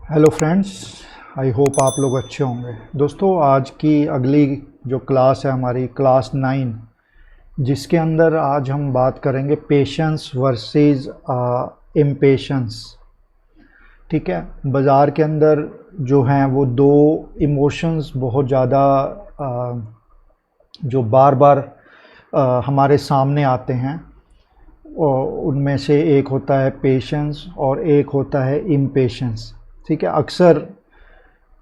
Hello friends, I hope आप लोग अच्छे होंगे। दोस्तों, आज की अगली जो क्लास है हमारी क्लास 9, जिसके अंदर आज हम बात करेंगे पेशेंस वर्सेस इम्पेशंस। ठीक है, बाज़ार के अंदर जो हैं वो दो इमोशंस बहुत ज़्यादा जो बार बार हमारे सामने आते हैं, और उनमें से एक होता है पेशेंस और एक होता है इम्पेशंस। ठीक है, अक्सर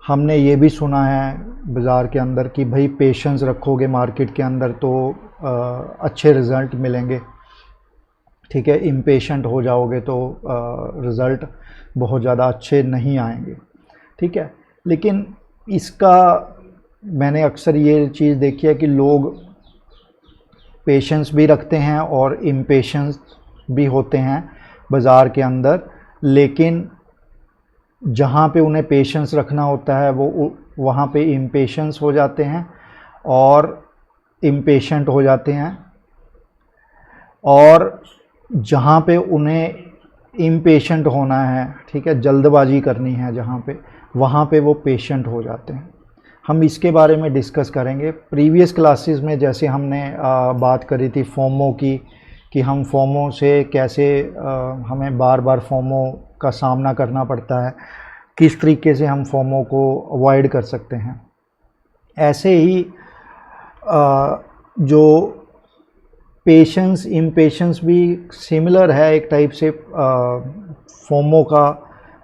हमने ये भी सुना है बाज़ार के अंदर कि भाई पेशेंस रखोगे मार्केट के अंदर तो अच्छे रिज़ल्ट मिलेंगे। ठीक है, इम्पेशेंट हो जाओगे तो रिज़ल्ट बहुत ज़्यादा अच्छे नहीं आएंगे। ठीक है, लेकिन इसका मैंने अक्सर ये चीज़ देखी है कि लोग पेशेंस भी रखते हैं और इम्पेशेंस भी होते हैं बाज़ार के अंदर, लेकिन जहाँ पे उन्हें पेशेंस रखना होता है वो वहाँ पे इम्पेशेंस हो जाते हैं और इम्पेशेंट हो जाते हैं, और जहाँ पे उन्हें इम्पेशेंट होना है, ठीक है, जल्दबाजी करनी है जहाँ पे, वहाँ पे वो पेशेंट हो जाते हैं। हम इसके बारे में डिस्कस करेंगे। प्रीवियस क्लासेस में जैसे हमने बात करी थी फोमो की, कि हम फोमो से कैसे हमें बार बार फोमो का सामना करना पड़ता है, किस तरीके से हम फोमो को अवॉइड कर सकते हैं। ऐसे ही जो पेशेंस इम्पेशेंस भी सिमिलर है, एक टाइप से फोमो का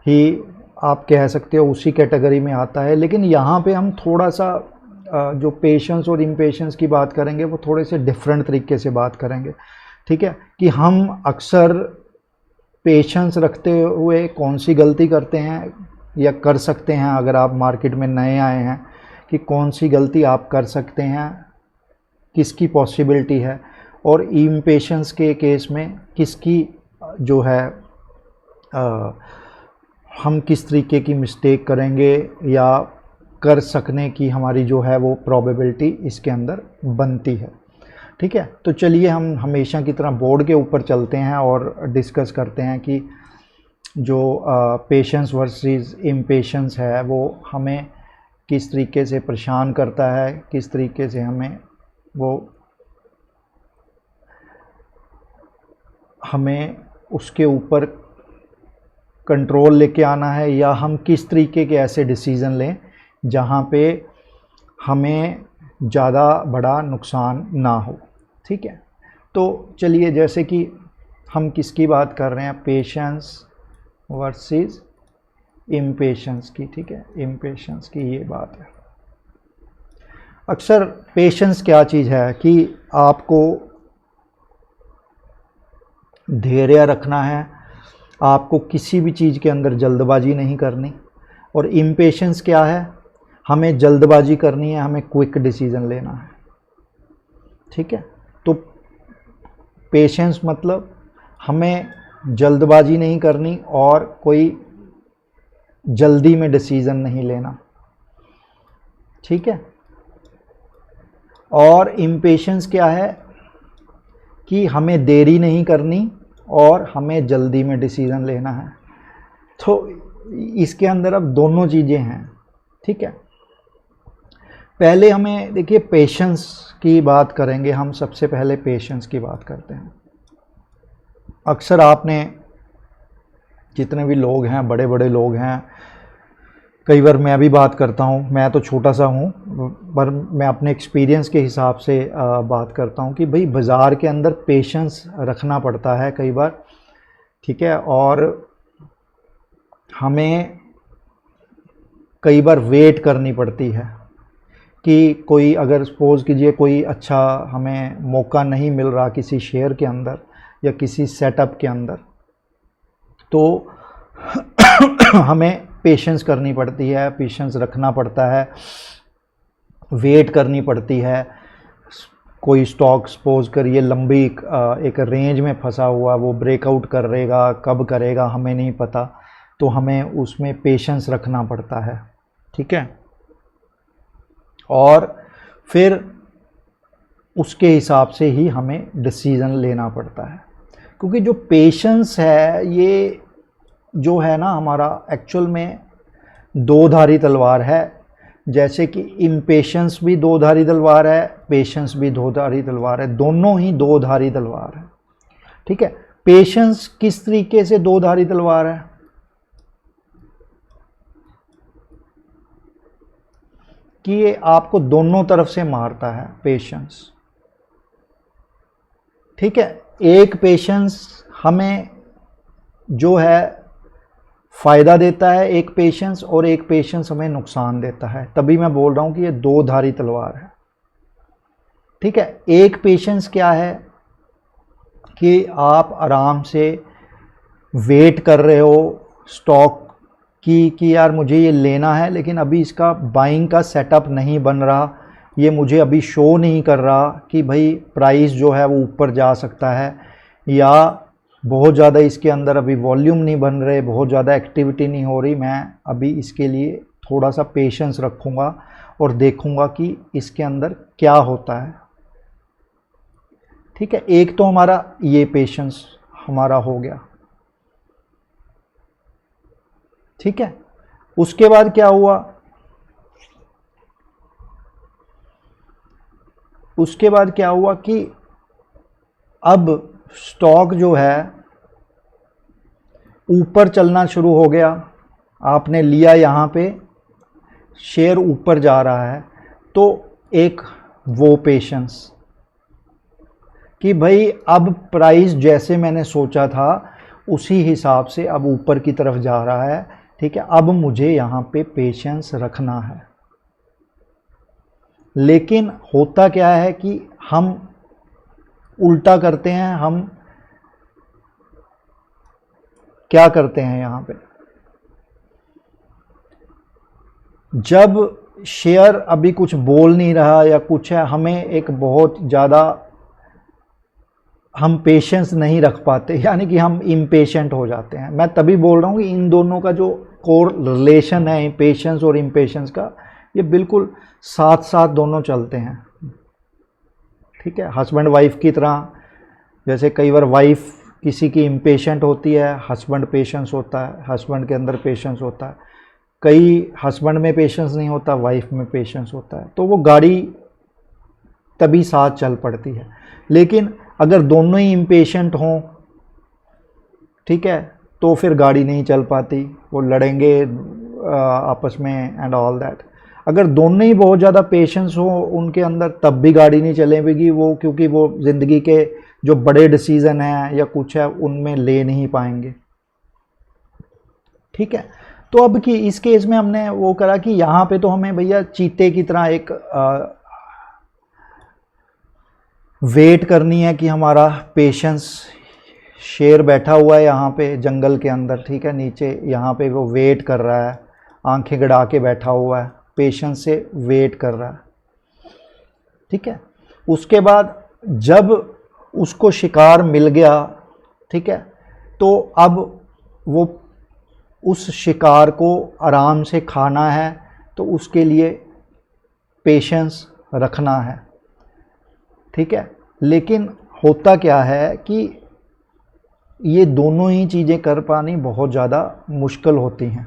ही आप कह सकते हो, उसी कैटेगरी में आता है। लेकिन यहाँ पे हम थोड़ा सा जो पेशेंस और इम्पेशेंस की बात करेंगे वो थोड़े से डिफरेंट तरीके से बात करेंगे। ठीक है, कि हम अक्सर पेशेंस रखते हुए कौन सी गलती करते हैं या कर सकते हैं, अगर आप मार्केट में नए आए हैं, कि कौन सी गलती आप कर सकते हैं, किसकी पॉसिबिलिटी है, और इम्पेशेंस के केस में किसकी जो है हम किस तरीके की मिस्टेक करेंगे या कर सकने की हमारी जो है वो प्रोबेबिलिटी इसके अंदर बनती है। ठीक है, तो चलिए हम हमेशा की तरह बोर्ड के ऊपर चलते हैं और डिस्कस करते हैं कि जो पेशेंस वर्सेस इम्पेशेंस है वो हमें किस तरीके से परेशान करता है, किस तरीके से हमें उसके ऊपर कंट्रोल लेके आना है, या हम किस तरीके के ऐसे डिसीज़न लें जहाँ पे हमें ज़्यादा बड़ा नुकसान ना हो। ठीक है, तो चलिए, जैसे कि हम किसकी बात कर रहे हैं, पेशेंस वर्सेस इम्पेशेंस की। ठीक है, इम्पेशेंस की ये बात है। अक्सर पेशेंस क्या चीज़ है कि आपको धैर्य रखना है, आपको किसी भी चीज़ के अंदर जल्दबाजी नहीं करनी। और इम्पेशेंस क्या है, हमें जल्दबाजी करनी है, हमें क्विक डिसीज़न लेना है। ठीक है, तो पेशेंस मतलब हमें जल्दबाजी नहीं करनी और कोई जल्दी में डिसीज़न नहीं लेना। ठीक है, और इम्पेशेंस क्या है कि हमें देरी नहीं करनी और हमें जल्दी में डिसीज़न लेना है। तो इसके अंदर अब दोनों चीज़ें हैं। ठीक है, पहले हमें देखिए पेशेंस की बात करेंगे हम। सबसे पहले पेशेंस की बात करते हैं। अक्सर आपने, जितने भी लोग हैं, बड़े बड़े लोग हैं, कई बार मैं भी बात करता हूँ, मैं तो छोटा सा हूँ पर मैं अपने एक्सपीरियंस के हिसाब से बात करता हूँ कि भाई बाज़ार के अंदर पेशेंस रखना पड़ता है कई बार। ठीक है, और हमें कई बार वेट करनी पड़ती है कि कोई, अगर सपोज़ कीजिए कोई अच्छा हमें मौका नहीं मिल रहा किसी शेयर के अंदर या किसी सेटअप के अंदर, तो हमें पेशेंस करनी पड़ती है, पेशेंस रखना पड़ता है, वेट करनी पड़ती है। कोई स्टॉक सपोज करिए लंबी एक रेंज में फंसा हुआ, वो ब्रेकआउट करेगा, कब करेगा हमें नहीं पता, तो हमें उसमें पेशेंस रखना पड़ता है। ठीक है, और फिर उसके हिसाब से ही हमें डिसीज़न लेना पड़ता है, क्योंकि जो पेशेंस है ये जो है ना हमारा, एक्चुअल में दो धारी तलवार है, जैसे कि इम्पेशंस भी दो धारी तलवार है, पेशेंस भी दो धारी तलवार है, दोनों ही दो धारी तलवार है। ठीक है, पेशेंस किस तरीके से दो धारी तलवार है कि ये आपको दोनों तरफ से मारता है पेशेंस। ठीक है, एक पेशेंस हमें जो है फ़ायदा देता है एक पेशेंस, और एक पेशेंस हमें नुकसान देता है, तभी मैं बोल रहा हूं कि ये दो धारी तलवार है। ठीक है, एक पेशेंस क्या है कि आप आराम से वेट कर रहे हो स्टॉक कि यार मुझे ये लेना है, लेकिन अभी इसका बाइंग का सेटअप नहीं बन रहा, ये मुझे अभी शो नहीं कर रहा कि भाई प्राइस जो है वो ऊपर जा सकता है, या बहुत ज़्यादा इसके अंदर अभी वॉल्यूम नहीं बन रहे, बहुत ज़्यादा एक्टिविटी नहीं हो रही, मैं अभी इसके लिए थोड़ा सा पेशेंस रखूँगा और देखूँगा कि इसके अंदर क्या होता है। ठीक है, एक तो हमारा ये पेशेंस हमारा हो गया। ठीक है, उसके बाद क्या हुआ, उसके बाद क्या हुआ कि अब स्टॉक जो है ऊपर चलना शुरू हो गया, आपने लिया यहाँ पे, शेयर ऊपर जा रहा है, तो एक वो पेशेंस कि भाई अब प्राइस जैसे मैंने सोचा था उसी हिसाब से अब ऊपर की तरफ जा रहा है। ठीक है, अब मुझे यहाँ पे पेशेंस रखना है। लेकिन होता क्या है कि हम उल्टा करते हैं, हम क्या करते हैं यहाँ पे, जब शेयर अभी कुछ बोल नहीं रहा या कुछ है, हमें एक बहुत ज़्यादा हम पेशेंस नहीं रख पाते, यानी कि हम इम्पेशेंट हो जाते हैं। मैं तभी बोल रहा हूँ कि इन दोनों का जो कोर रिलेशन है पेशेंस और इम्पेशेंस का, ये बिल्कुल साथ साथ दोनों चलते हैं। ठीक है, हस्बैंड वाइफ की तरह, जैसे कई बार वाइफ किसी की इम्पेशेंट होती है, हस्बैंड पेशेंस होता है, हस्बैंड के अंदर पेशेंस होता है, कई हस्बैंड में पेशेंस नहीं होता, वाइफ में पेशेंस होता है, तो वो गाड़ी तभी साथ चल पड़ती है। लेकिन अगर दोनों ही इम्पेशेंट हों, ठीक है, तो फिर गाड़ी नहीं चल पाती, वो लड़ेंगे आपस में एंड ऑल दैट। अगर दोनों ही बहुत ज़्यादा पेशेंस हो उनके अंदर, तब भी गाड़ी नहीं चलेगी वो, क्योंकि वो ज़िंदगी के जो बड़े डिसीज़न हैं या कुछ है उनमें ले नहीं पाएंगे। ठीक है, तो अब कि इस केस में हमने वो करा कि यहाँ पे तो हमें भैया चीते की तरह एक वेट करनी है कि हमारा पेशेंस, शेर बैठा हुआ है यहाँ पे जंगल के अंदर, ठीक है, नीचे यहाँ पे वो वेट कर रहा है, आंखें गड़ा के बैठा हुआ है, पेशेंस से वेट कर रहा है। ठीक है, उसके बाद जब उसको शिकार मिल गया, ठीक है, तो अब वो उस शिकार को आराम से खाना है, तो उसके लिए पेशेंस रखना है। ठीक है, लेकिन होता क्या है कि ये दोनों ही चीज़ें कर पानी बहुत ज़्यादा मुश्किल होती हैं,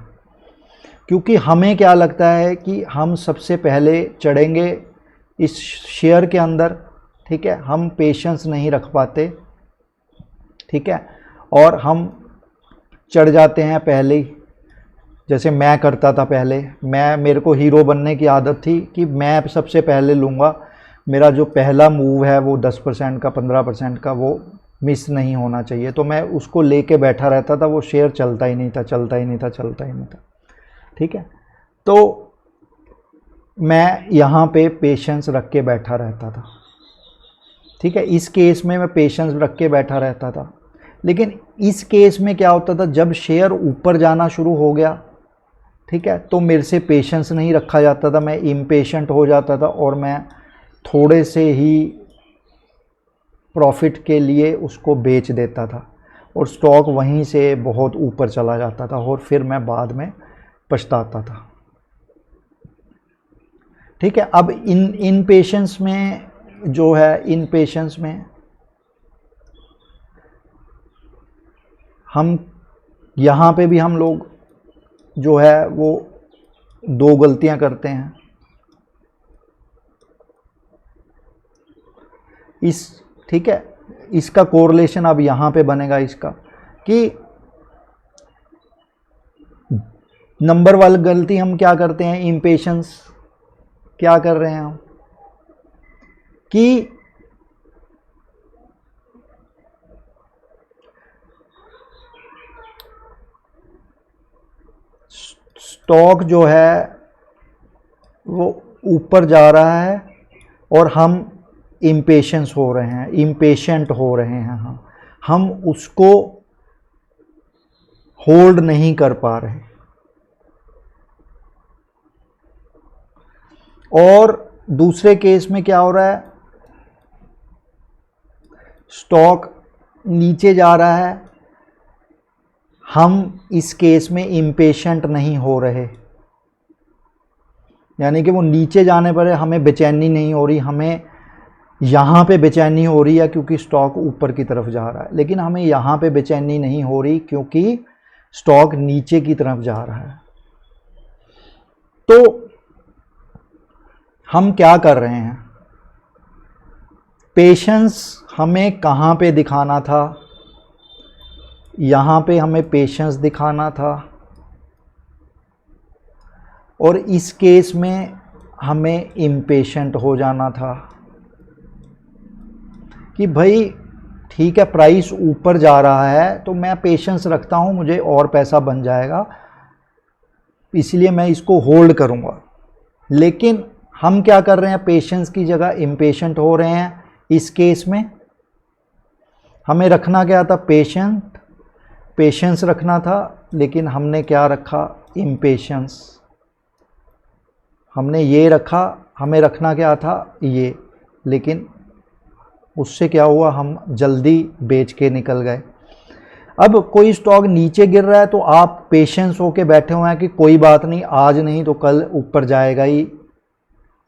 क्योंकि हमें क्या लगता है कि हम सबसे पहले चढ़ेंगे इस शेयर के अंदर। ठीक है, हम पेशेंस नहीं रख पाते। ठीक है, और हम चढ़ जाते हैं पहले ही, जैसे मैं करता था पहले, मेरे को हीरो बनने की आदत थी कि मैं सबसे पहले लूँगा, मेरा जो पहला मूव है वो 10% का 15% का वो मिस नहीं होना चाहिए, तो मैं उसको लेके बैठा रहता था, वो शेयर चलता ही नहीं था, चलता ही नहीं था, चलता ही नहीं था। ठीक है, तो मैं यहाँ पे पेशेंस रख के बैठा रहता था। ठीक है, इस केस में मैं पेशेंस रख के बैठा रहता था, लेकिन इस केस में क्या होता था, जब शेयर ऊपर जाना शुरू हो गया, ठीक है, तो मेरे से पेशेंस नहीं रखा जाता था, मैं इम्पेशेंट हो जाता था और मैं थोड़े से ही प्रॉफिट के लिए उसको बेच देता था और स्टॉक वहीं से बहुत ऊपर चला जाता था और फिर मैं बाद में पछताता था। ठीक है, अब इन पेशेंस में जो है, इन पेशेंस में हम यहाँ पे भी हम लोग जो है वो दो गलतियां करते हैं। ठीक है, इसका कोरिलेशन अब यहां पे बनेगा इसका कि नंबर वाली गलती हम क्या करते हैं, इम्पेशंस क्या कर रहे हैं हम कि स्टॉक जो है वो ऊपर जा रहा है और हम इम्पेशेंस हो रहे हैं, इम्पेशेंट हो रहे हैं, हम उसको होल्ड नहीं कर पा रहे। और दूसरे केस में क्या हो रहा है, स्टॉक नीचे जा रहा है, हम इस केस में इम्पेशेंट नहीं हो रहे, यानी कि वो नीचे जाने पर हमें बेचैनी नहीं हो रही, हमें यहाँ पे बेचैनी हो रही है क्योंकि स्टॉक ऊपर की तरफ जा रहा है, लेकिन हमें यहाँ पे बेचैनी नहीं हो रही क्योंकि स्टॉक नीचे की तरफ जा रहा है। तो हम क्या कर रहे हैं, पेशेंस हमें कहाँ पे दिखाना था, यहाँ पे हमें पेशेंस दिखाना था, और इस केस में हमें इम्पेशेंट हो जाना था कि भाई ठीक है प्राइस ऊपर जा रहा है तो मैं पेशेंस रखता हूँ, मुझे और पैसा बन जाएगा इसलिए मैं इसको होल्ड करूँगा। लेकिन हम क्या कर रहे हैं, पेशेंस की जगह इम्पेशेंट हो रहे हैं। इस केस में हमें रखना क्या था, पेशेंस रखना था, लेकिन हमने क्या रखा, इम्पेशेंस। हमने ये रखा, हमें रखना क्या था, ये, लेकिन उससे क्या हुआ, हम जल्दी बेच के निकल गए। अब कोई स्टॉक नीचे गिर रहा है तो आप पेशेंस होके बैठे हुए हैं कि कोई बात नहीं, आज नहीं तो कल ऊपर जाएगा ही।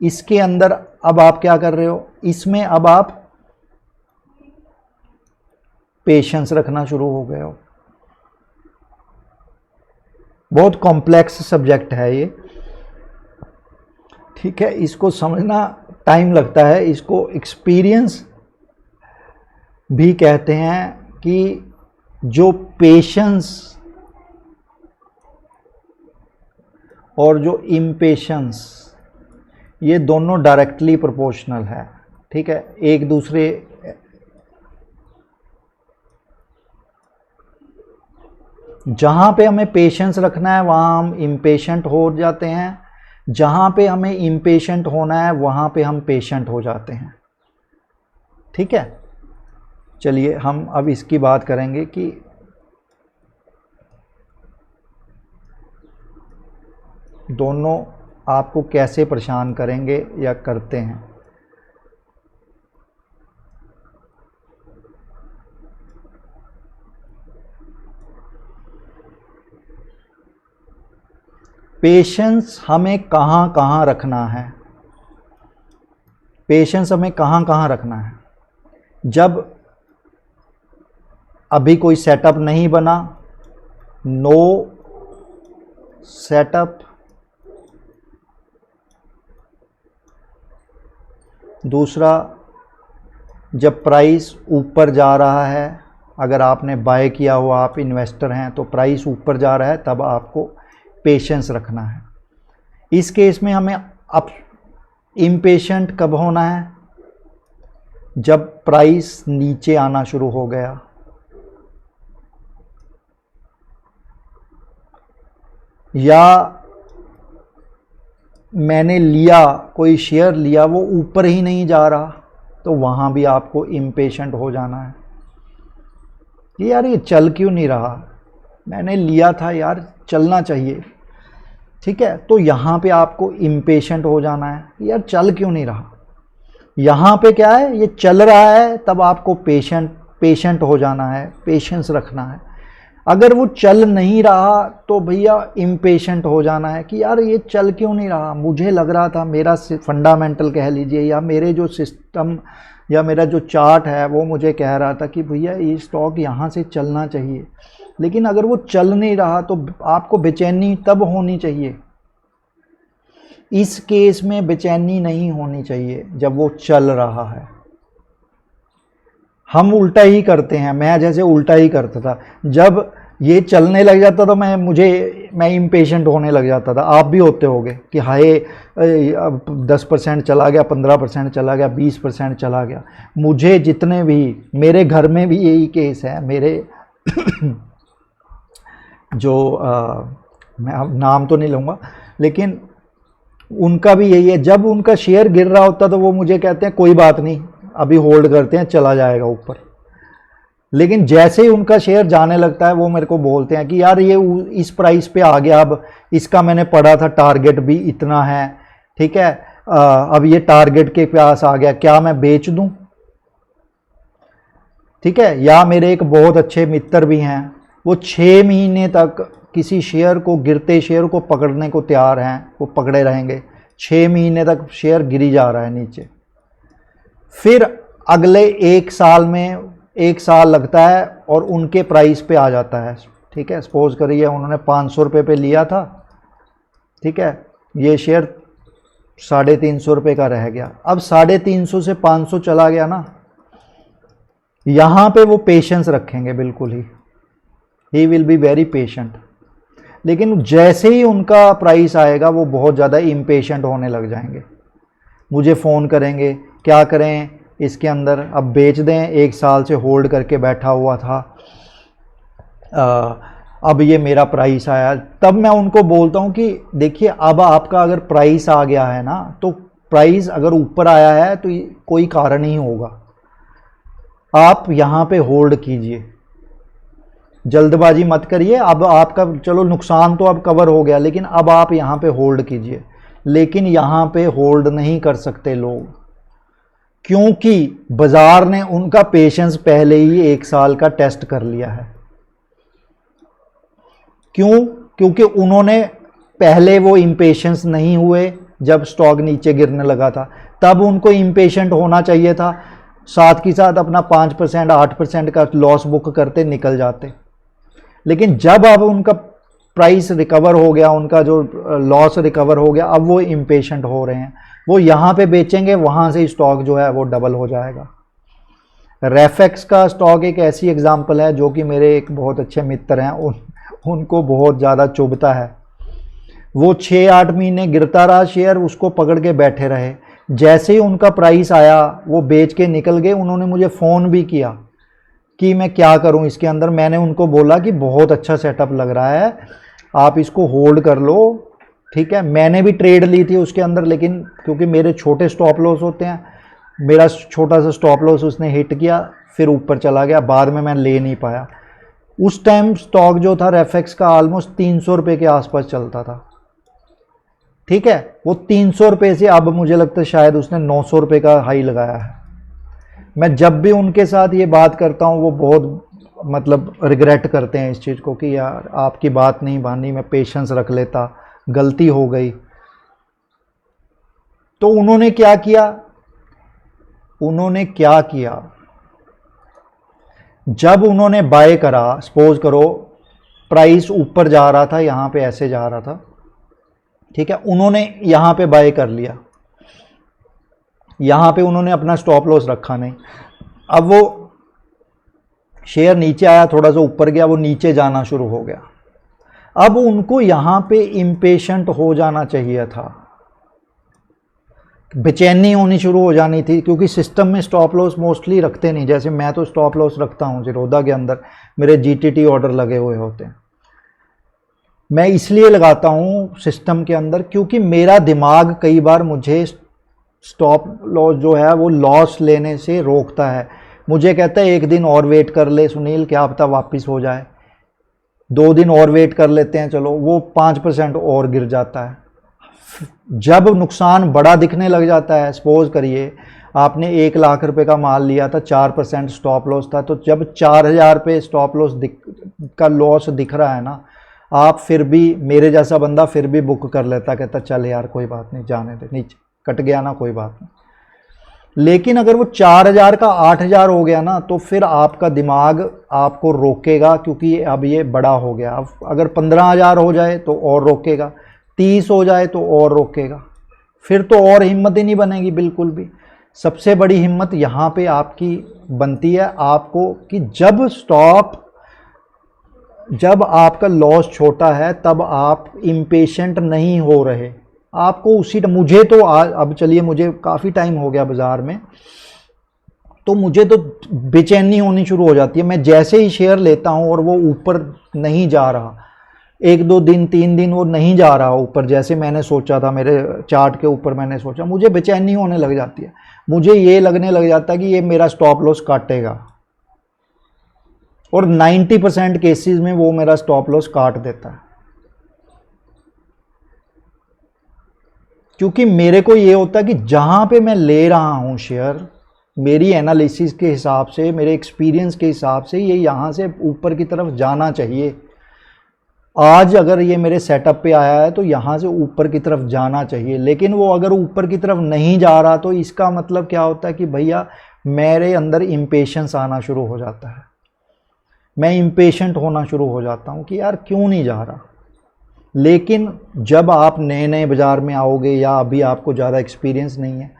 इसके अंदर अब आप क्या कर रहे हो, इसमें अब आप पेशेंस रखना शुरू हो गए हो। बहुत कॉम्प्लेक्स सब्जेक्ट है ये, ठीक है, इसको समझना टाइम लगता है, इसको एक्सपीरियंस भी कहते हैं कि जो पेशेंस और जो इम्पेशेंस ये दोनों डायरेक्टली प्रोपोर्शनल है, ठीक है, एक दूसरे जहाँ पे हमें पेशेंस रखना है वहाँ हम इम्पेशेंट हो जाते हैं, जहाँ पे हमें इम्पेशेंट होना है वहाँ पे हम पेशेंट हो जाते हैं। ठीक है, चलिए हम अब इसकी बात करेंगे कि दोनों आपको कैसे परेशान करेंगे या करते हैं। पेशेंस हमें कहाँ कहाँ रखना है, पेशेंस हमें कहाँ कहाँ रखना है, जब अभी कोई सेटअप नहीं बना, नो सेटअप, दूसरा जब प्राइस ऊपर जा रहा है, अगर आपने बाय किया हुआ, आप इन्वेस्टर हैं तो प्राइस ऊपर जा रहा है तब आपको पेशेंस रखना है। इस केस में हमें अब इम्पेशेंट कब होना है, जब प्राइस नीचे आना शुरू हो गया, या मैंने लिया, कोई शेयर लिया वो ऊपर ही नहीं जा रहा, तो वहाँ भी आपको इम्पेशेंट हो जाना है कि यार ये चल क्यों नहीं रहा, मैंने लिया था यार चलना चाहिए। ठीक है, तो यहाँ पे आपको इम्पेशेंट हो जाना है कि यार चल क्यों नहीं रहा। यहाँ पे क्या है, ये चल रहा है तब आपको पेशेंट हो जाना है, पेशेंस रखना है। अगर वो चल नहीं रहा तो भैया इम्पेशेंट हो जाना है कि यार ये चल क्यों नहीं रहा, मुझे लग रहा था, मेरा फंडामेंटल कह लीजिए या मेरे जो सिस्टम या मेरा जो चार्ट है वो मुझे कह रहा था कि भैया ये स्टॉक यहाँ से चलना चाहिए, लेकिन अगर वो चल नहीं रहा तो आपको बेचैनी तब होनी चाहिए इस केस में बेचैनी नहीं होनी चाहिए जब वो चल रहा है। हम उल्टा ही करते हैं, मैं जैसे उल्टा ही करता था। जब ये चलने लग जाता था मैं इम्पेशेंट होने लग जाता था। आप भी होते होगे कि हाय अब 10% चला गया, 15% चला गया, 20% चला गया। मुझे जितने भी, मेरे घर में भी यही केस है। मेरे जो मैं अब नाम तो नहीं लूँगा, लेकिन उनका भी यही है। जब उनका शेयर गिर रहा होता तो वो मुझे कहते हैं कोई बात नहीं, अभी होल्ड करते हैं, चला जाएगा ऊपर। लेकिन जैसे ही उनका शेयर जाने लगता है वो मेरे को बोलते हैं कि यार ये इस प्राइस पे आ गया, अब इसका मैंने पढ़ा था टारगेट भी इतना है, ठीक है, अब ये टारगेट के पास आ गया, क्या मैं बेच दूं? ठीक है। या मेरे एक बहुत अच्छे मित्र भी हैं, वो 6 महीने तक किसी शेयर को, गिरते शेयर को पकड़ने को तैयार हैं, वो पकड़े रहेंगे। 6 महीने तक शेयर गिरी जा रहा है नीचे, फिर अगले 1 साल में 1 साल लगता है और उनके प्राइस पे आ जाता है। ठीक है, सपोज करिए उन्होंने 500 रुपये पे लिया था, ठीक है, ये शेयर 350 रुपये का रह गया। अब 350 से 500 चला गया ना, यहाँ पे वो पेशेंस रखेंगे बिल्कुल he will be very patient. लेकिन जैसे ही उनका प्राइस आएगा वो बहुत ज़्यादा इम्पेशेंट होने लग जाएंगे, मुझे फ़ोन करेंगे, क्या करें इसके अंदर, अब बेच दें, 1 साल से होल्ड करके बैठा हुआ था, अब ये मेरा प्राइस आया। तब मैं उनको बोलता हूँ कि देखिए अब आपका अगर प्राइस आ गया है ना, तो प्राइस अगर ऊपर आया है तो कोई कारण ही होगा, आप यहाँ पे होल्ड कीजिए, जल्दबाजी मत करिए। अब आपका चलो नुकसान तो अब कवर हो गया, लेकिन अब आप यहाँ पे होल्ड कीजिए। लेकिन यहाँ पे होल्ड नहीं कर सकते लोग, क्योंकि बाजार ने उनका पेशेंस पहले ही 1 साल का टेस्ट कर लिया है। क्यों? क्योंकि उन्होंने पहले वो इम्पेशेंस नहीं हुए जब स्टॉक नीचे गिरने लगा था, तब उनको इम्पेशेंट होना चाहिए था, साथ के साथ अपना 5% 8% का लॉस बुक करते निकल जाते। लेकिन जब अब उनका प्राइस रिकवर हो गया, उनका जो लॉस रिकवर हो गया, अब वो इम्पेशेंट हो रहे हैं, वो यहाँ पे बेचेंगे, वहाँ से स्टॉक जो है वो डबल हो जाएगा। रेफेक्स का स्टॉक एक ऐसी एग्जांपल है जो कि मेरे एक बहुत अच्छे मित्र हैं, उनको बहुत ज़्यादा चुभता है। वो 6-8 महीने गिरता रहा शेयर, उसको पकड़ के बैठे रहे। जैसे ही उनका प्राइस आया वो बेच के निकल गए। उन्होंने मुझे फ़ोन भी किया कि मैं क्या करूं इसके अंदर। मैंने उनको बोला कि बहुत अच्छा सेटअप लग रहा है, आप इसको होल्ड कर लो, ठीक है। मैंने भी ट्रेड ली थी उसके अंदर, लेकिन क्योंकि मेरे छोटे स्टॉप लॉस होते हैं, मेरा छोटा सा स्टॉप लॉस उसने हिट किया, फिर ऊपर चला गया, बाद में मैं ले नहीं पाया। उस टाइम स्टॉक जो था रेफेक्स का ऑलमोस्ट 300 रुपये के आसपास चलता था, ठीक है। वो 300 रुपये से अब मुझे लगता है शायद उसने 900 रुपये का हाई लगाया है। मैं जब भी उनके साथ ये बात करता हूँ वो बहुत मतलब रिग्रेट करते हैं इस चीज़ को कि यार आपकी बात नहीं मानी, मैं पेशेंस रख लेता, गलती हो गई। तो उन्होंने क्या किया, जब उन्होंने बाय करा, सपोज करो प्राइस ऊपर जा रहा था, यहाँ पे ऐसे जा रहा था, ठीक है, उन्होंने यहाँ पे बाय कर लिया, यहाँ पे उन्होंने अपना स्टॉप लॉस रखा नहीं। अब वो शेयर नीचे आया, थोड़ा सा ऊपर गया, वो नीचे जाना शुरू हो गया। अब उनको यहाँ पे इम्पेशेंट हो जाना चाहिए था, बेचैनी होनी शुरू हो जानी थी, क्योंकि सिस्टम में स्टॉप लॉस मोस्टली रखते नहीं। जैसे मैं तो स्टॉप लॉस रखता हूँ ज़ीरोधा के अंदर, मेरे जीटीटी ऑर्डर लगे हुए होते हैं। मैं इसलिए लगाता हूँ सिस्टम के अंदर क्योंकि मेरा दिमाग कई बार मुझे स्टॉप लॉस जो है वो लॉस लेने से रोकता है। मुझे कहता है 1 दिन और वेट कर ले सुनील, क्या पता वापस हो जाए, 2 दिन और वेट कर लेते हैं, चलो, वो 5% और गिर जाता है। जब नुकसान बड़ा दिखने लग जाता है, सपोज करिए आपने 1 लाख रुपए का माल लिया था, 4% स्टॉप लॉस था, तो जब 4000 पे स्टॉप लॉस का लॉस दिख रहा है ना, आप फिर भी, मेरे जैसा बंदा फिर भी बुक कर लेता, कहता चल यार कोई बात नहीं, जाने दे, नीचे कट गया ना, कोई बात नहीं। लेकिन अगर वो 4000 का 8000 हो गया ना, तो फिर आपका दिमाग आपको रोकेगा, क्योंकि अब ये बड़ा हो गया। अब अगर 15000 हो जाए तो और रोकेगा, 30 हो जाए तो और रोकेगा, फिर तो और हिम्मत ही नहीं बनेगी बिल्कुल भी। सबसे बड़ी हिम्मत यहाँ पे आपकी बनती है आपको कि जब आपका लॉस छोटा है तब आप इम्पेशेंट नहीं हो रहे। आपको मुझे तो अब चलिए मुझे काफ़ी टाइम हो गया बाज़ार में, तो मुझे तो बेचैनी होनी शुरू हो जाती है। मैं जैसे ही शेयर लेता हूँ और वो ऊपर नहीं जा रहा, 1-2 दिन 3 दिन वो नहीं जा रहा ऊपर जैसे मैंने सोचा था, मेरे चार्ट के ऊपर मैंने सोचा, मुझे बेचैनी होने लग जाती है। मुझे ये लगने लग जाता है कि ये मेरा स्टॉप लॉस काटेगा, और 90% केसेस में वो मेरा स्टॉप लॉस काट देता है। क्योंकि मेरे को ये होता है कि जहां पे मैं ले रहा हूं शेयर, मेरी एनालिसिस के हिसाब से, मेरे एक्सपीरियंस के हिसाब से ये यहाँ से ऊपर की तरफ जाना चाहिए। आज अगर ये मेरे सेटअप पे आया है तो यहाँ से ऊपर की तरफ जाना चाहिए, लेकिन वो अगर ऊपर की तरफ नहीं जा रहा तो इसका मतलब क्या होता है कि भैया मेरे अंदर इम्पेशेंस आना शुरू हो जाता है। मैं इम्पेशेंट होना शुरू हो जाता हूँ कि यार क्यों नहीं जा रहा। लेकिन जब आप नए नए बाज़ार में आओगे या अभी आपको ज़्यादा एक्सपीरियंस नहीं है,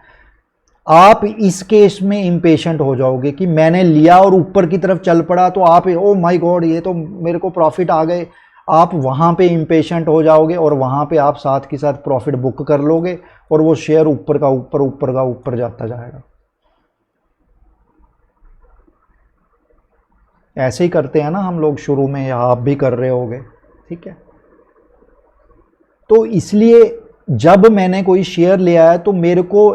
आप इस केस में इम्पेशेंट हो जाओगे कि मैंने लिया और ऊपर की तरफ चल पड़ा तो आप ओ माय गॉड ये तो मेरे को प्रॉफिट आ गए, आप वहाँ पे इम्पेशेंट हो जाओगे और वहाँ पे आप साथ के साथ प्रॉफिट बुक कर लोगे और वो शेयर ऊपर का ऊपर जाता जाएगा। ऐसे ही करते हैं ना हम लोग शुरू में, या आप भी कर रहे होगे, ठीक है। तो इसलिए जब मैंने कोई शेयर लिया है तो मेरे को,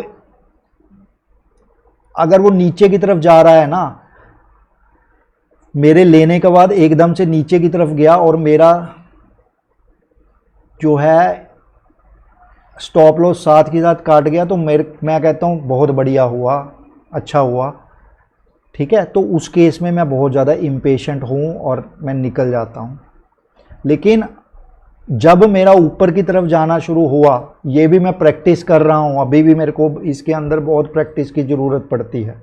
अगर वो नीचे की तरफ जा रहा है ना, मेरे लेने के बाद एकदम से नीचे की तरफ गया और मेरा जो है स्टॉप लॉस साथ के साथ काट गया, तो मैं कहता हूँ बहुत बढ़िया हुआ, अच्छा हुआ, ठीक है। तो उस केस में मैं बहुत ज़्यादा इम्पेशेंट हूँ और मैं निकल जाता हूँ। लेकिन जब मेरा ऊपर की तरफ जाना शुरू हुआ, ये भी मैं प्रैक्टिस कर रहा हूँ, अभी भी मेरे को इसके अंदर बहुत प्रैक्टिस की ज़रूरत पड़ती है।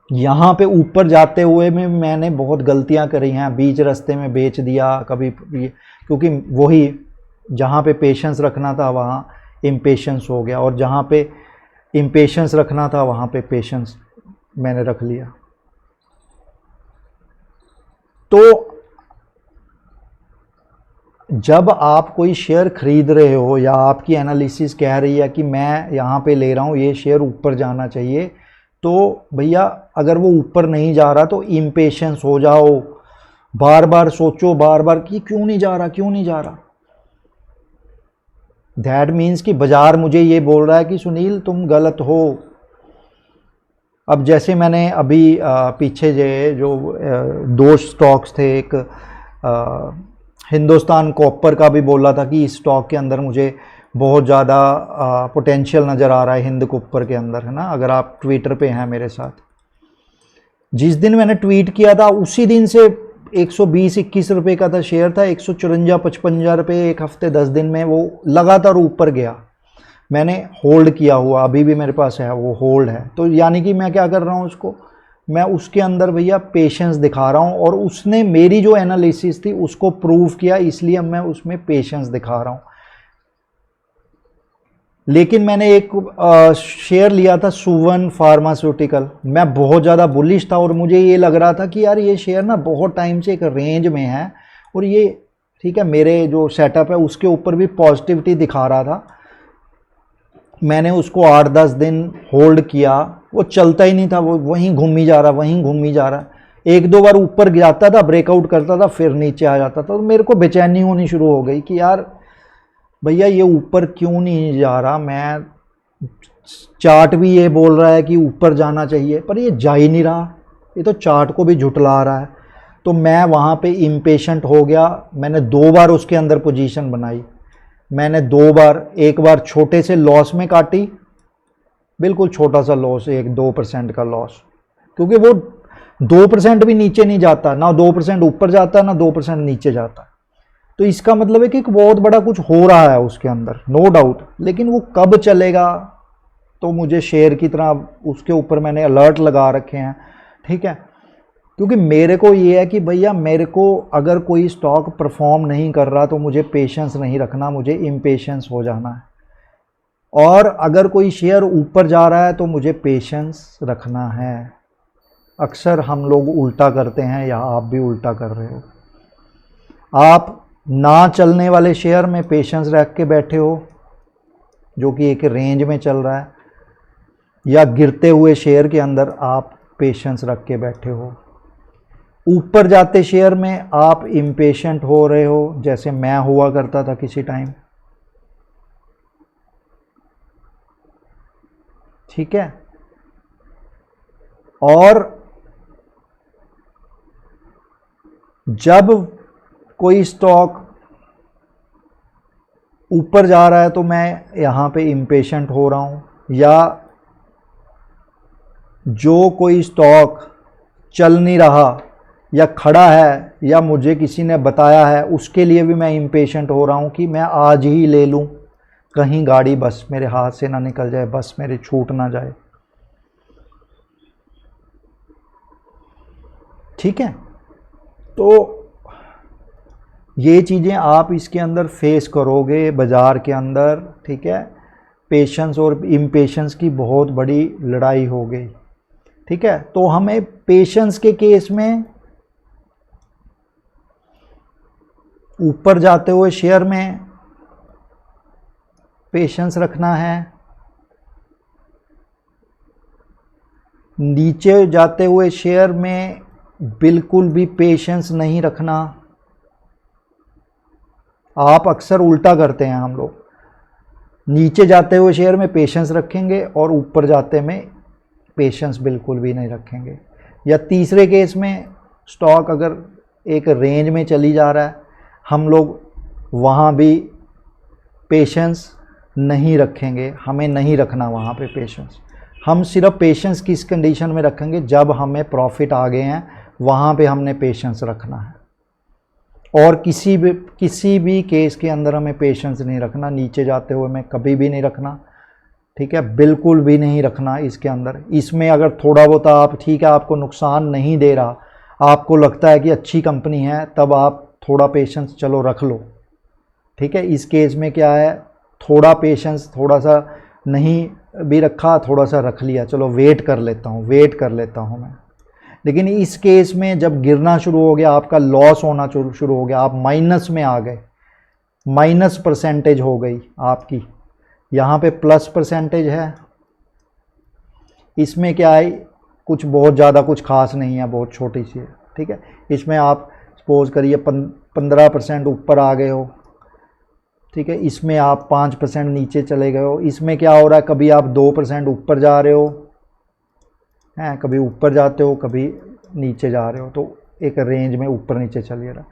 यहाँ पे ऊपर जाते हुए में मैंने बहुत गलतियाँ करी हैं, बीच रास्ते में बेच दिया कभी, क्योंकि वही जहाँ पे पेशेंस रखना था वहाँ इम्पेशेंस हो गया, और जहाँ पे इम्पेशेंस रखना था वहाँ पे पेशेंस मैंने रख लिया। तो जब आप कोई शेयर खरीद रहे हो या आपकी एनालिसिस कह रही है कि मैं यहाँ पे ले रहा हूँ, ये शेयर ऊपर जाना चाहिए, तो भैया अगर वो ऊपर नहीं जा रहा तो इम्पेशेंस हो जाओ, बार बार सोचो बार बार कि क्यों नहीं जा रहा, क्यों नहीं जा रहा। दैट मीन्स कि बाजार मुझे ये बोल रहा है कि सुनील तुम गलत हो। अब जैसे मैंने अभी पीछे जो 2 स्टॉक्स थे, एक हिंदुस्तान कॉपर का भी बोला था कि इस स्टॉक के अंदर मुझे बहुत ज़्यादा पोटेंशियल नज़र आ रहा है हिंद कॉपर के अंदर, है ना। अगर आप ट्विटर पे हैं मेरे साथ, जिस दिन मैंने ट्वीट किया था उसी दिन से 120-21 रुपये का था शेयर था, 154-55 रुपये एक हफ्ते 10 दिन में वो लगातार ऊपर गया। मैंने होल्ड किया हुआ, अभी भी मेरे पास है, वो होल्ड है। तो यानी कि मैं क्या कर रहा हूँ उसको, मैं उसके अंदर भैया पेशेंस दिखा रहा हूँ, और उसने मेरी जो एनालिसिस थी उसको प्रूव किया, इसलिए मैं उसमें पेशेंस दिखा रहा हूँ। लेकिन मैंने एक शेयर लिया था सुवन फार्मास्यूटिकल, मैं बहुत ज़्यादा बुलिश था और मुझे ये लग रहा था कि यार ये शेयर ना बहुत टाइम से एक रेंज में है, और ये ठीक है मेरे जो सेटअप है उसके ऊपर भी पॉजिटिविटी दिखा रहा था। मैंने उसको 8-10 दिन होल्ड किया, वो चलता ही नहीं था, वो वहीं घूम ही जा रहा, वहीं घूम ही जा रहा। 1-2 बार ऊपर जाता था, ब्रेकआउट करता था, फिर नीचे आ जाता था। तो मेरे को बेचैनी होनी शुरू हो गई कि यार भैया ये ऊपर क्यों नहीं जा रहा। मैं चार्ट भी ये बोल रहा है कि ऊपर जाना चाहिए, पर ये जा ही नहीं रहा, ये तो चार्ट को भी झुटला रहा है। तो मैं वहाँ पे इम्पेशेंट हो गया। मैंने 2 बार उसके अंदर पोजीशन बनाई, मैंने 2 बार, एक बार छोटे से लॉस में काटी, बिल्कुल छोटा सा लॉस, 1-2% का लॉस, क्योंकि वो 2% भी नीचे नहीं जाता, ना 2% ऊपर जाता, ना 2% नीचे जाता। तो इसका मतलब है कि एक बहुत बड़ा कुछ हो रहा है उसके अंदर, नो डाउट। लेकिन वो कब चलेगा, तो मुझे शेयर की तरह उसके ऊपर मैंने अलर्ट लगा रखे हैं, ठीक है। क्योंकि मेरे को ये है कि भैया मेरे को अगर कोई स्टॉक परफॉर्म नहीं कर रहा तो मुझे पेशेंस नहीं रखना, मुझे इम्पेशेंस हो जाना है। और अगर कोई शेयर ऊपर जा रहा है तो मुझे पेशेंस रखना है। अक्सर हम लोग उल्टा करते हैं, या आप भी उल्टा कर रहे हो। आप ना चलने वाले शेयर में पेशेंस रख के बैठे हो, जो कि एक रेंज में चल रहा है, या गिरते हुए शेयर के अंदर आप पेशेंस रख के बैठे हो। ऊपर जाते शेयर में आप इम्पेशेंट हो रहे हो, जैसे मैं हुआ करता था किसी टाइम। ठीक है। और जब कोई स्टॉक ऊपर जा रहा है तो मैं यहाँ पे इम्पेशेंट हो रहा हूँ, या जो कोई स्टॉक चल नहीं रहा या खड़ा है या मुझे किसी ने बताया है, उसके लिए भी मैं इम्पेशेंट हो रहा हूँ कि मैं आज ही ले लूँ, कहीं गाड़ी बस मेरे हाथ से ना निकल जाए, बस मेरे छूट ना जाए। ठीक है। तो ये चीज़ें आप इसके अंदर फेस करोगे बाज़ार के अंदर। ठीक है। पेशेंस और इम्पेशेंस की बहुत बड़ी लड़ाई हो गई। ठीक है। तो हमें पेशेंस के केस में ऊपर जाते हुए शेयर में पेशेंस रखना है, नीचे जाते हुए शेयर में बिल्कुल भी पेशेंस नहीं रखना। आप अक्सर उल्टा करते हैं हम लोग, नीचे जाते हुए शेयर में पेशेंस रखेंगे और ऊपर जाते में पेशेंस बिल्कुल भी नहीं रखेंगे। या तीसरे केस में स्टॉक अगर एक रेंज में चली जा रहा है, हम लोग वहाँ भी पेशेंस नहीं रखेंगे, हमें नहीं रखना वहाँ पे पेशेंस। हम सिर्फ पेशेंस किस कंडीशन में रखेंगे, जब हमें प्रॉफिट आ गए हैं वहाँ पे हमने पेशेंस रखना है। और किसी भी केस के अंदर हमें पेशेंस नहीं रखना, नीचे जाते हुए में कभी भी नहीं रखना। ठीक है। बिल्कुल भी नहीं रखना इसके अंदर। इसमें अगर थोड़ा बहुत आप, ठीक है, आपको नुकसान नहीं दे रहा, आपको लगता है कि अच्छी कंपनी है, तब आप थोड़ा पेशेंस चलो रख लो। ठीक है। इस केस में क्या है, थोड़ा पेशेंस, थोड़ा सा नहीं भी रखा, थोड़ा सा रख लिया, चलो वेट कर लेता हूँ मैं। लेकिन इस केस में जब गिरना शुरू हो गया, आपका लॉस होना शुरू हो गया, आप माइनस में आ गए, माइनस परसेंटेज हो गई आपकी, यहाँ पे प्लस परसेंटेज है। इसमें क्या है, कुछ बहुत ज़्यादा कुछ खास नहीं है, बहुत छोटी सी है। ठीक है। इसमें आप सपोज करिए 15% ऊपर आ गए हो। ठीक है। इसमें आप 5% नीचे चले गए हो। इसमें क्या हो रहा है, कभी आप 2% ऊपर जा रहे हो हैं, कभी ऊपर जाते हो, कभी नीचे जा रहे हो, तो एक रेंज में ऊपर नीचे चलिए रहा।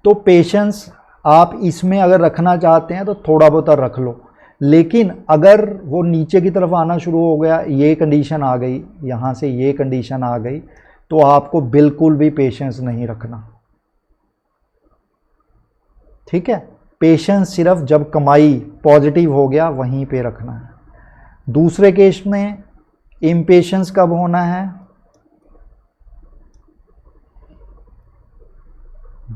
तो पेशेंस आप इसमें अगर रखना चाहते हैं तो थोड़ा बहुत रख लो। लेकिन अगर वो नीचे की तरफ आना शुरू हो गया, ये कंडीशन आ गई, यहाँ से ये कंडीशन आ गई, तो आपको बिल्कुल भी पेशेंस नहीं रखना। ठीक है। पेशेंस सिर्फ जब कमाई पॉजिटिव हो गया वहीं पे रखना है। दूसरे केस में इम्पेशेंस कब होना है,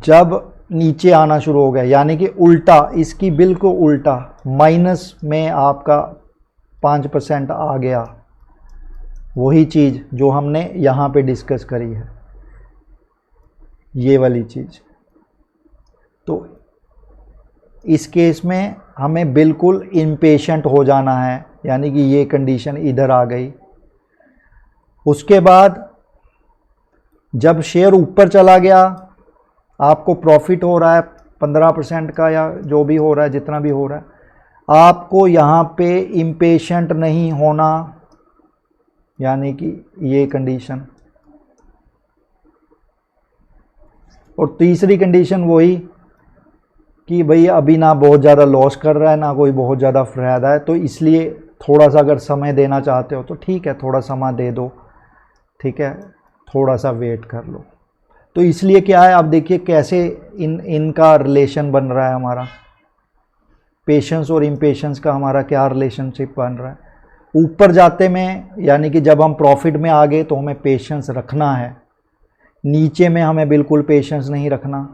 जब नीचे आना शुरू हो गया, यानी कि उल्टा, इसकी बिल्कुल उल्टा, माइनस में आपका 5% आ गया, वही चीज़ जो हमने यहाँ पे डिस्कस करी है, ये वाली चीज़। तो इस केस में हमें बिल्कुल इम्पेशेंट हो जाना है, यानी कि ये कंडीशन इधर आ गई। उसके बाद जब शेयर ऊपर चला गया, आपको प्रॉफिट हो रहा है 15% का, या जो भी हो रहा है, जितना भी हो रहा है, आपको यहाँ पे इम्पेशेंट नहीं होना, यानी कि ये कंडीशन। और तीसरी कंडीशन वही कि भाई अभी ना बहुत ज़्यादा लॉस कर रहा है, ना कोई बहुत ज़्यादा फ़ायदा है, तो इसलिए थोड़ा सा अगर समय देना चाहते हो तो ठीक है, थोड़ा समय दे दो। ठीक है। थोड़ा सा वेट कर लो। तो इसलिए क्या है, आप देखिए कैसे इनका रिलेशन बन रहा है हमारा, पेशेंस और इम्पेशेंस का हमारा क्या रिलेशनशिप बन रहा है। ऊपर जाते में, यानी कि जब हम प्रॉफिट में आ गए तो हमें पेशेंस रखना है, नीचे में हमें बिल्कुल पेशेंस नहीं रखना।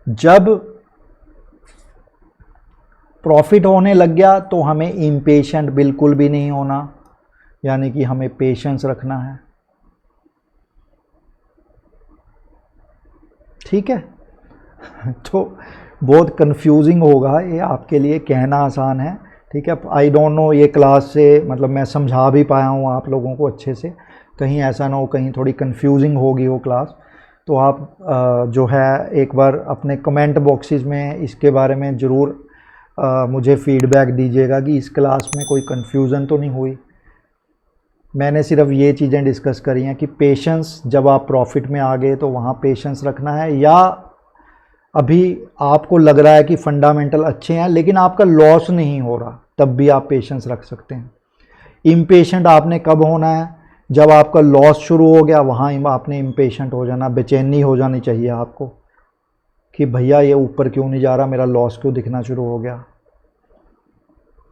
जब प्रॉफिट होने लग गया तो हमें इम्पेशेंट बिल्कुल भी नहीं होना, यानी कि हमें पेशेंस रखना है। ठीक है। तो बहुत कंफ्यूजिंग होगा ये आपके लिए, कहना आसान है। ठीक है, आई डोंट नो ये क्लास से मतलब मैं समझा भी पाया हूँ आप लोगों को अच्छे से, कहीं ऐसा ना हो कहीं थोड़ी कंफ्यूजिंग होगी वो क्लास। तो आप जो है एक बार अपने कमेंट बॉक्सेस में इसके बारे में ज़रूर मुझे फीडबैक दीजिएगा कि इस क्लास में कोई कन्फ्यूज़न तो नहीं हुई। मैंने सिर्फ ये चीज़ें डिस्कस करी हैं कि पेशेंस, जब आप प्रॉफिट में आ गए तो वहाँ पेशेंस रखना है, या अभी आपको लग रहा है कि फंडामेंटल अच्छे हैं लेकिन आपका लॉस नहीं हो रहा, तब भी आप पेशेंस रख सकते हैं। इम्पेशेंट आपने कब होना है? जब आपका लॉस शुरू हो गया, वहाँ आपने इम्पेशेंट हो जाना, बेचैनी हो जानी चाहिए आपको कि भैया ये ऊपर क्यों नहीं जा रहा, मेरा लॉस क्यों दिखना शुरू हो गया।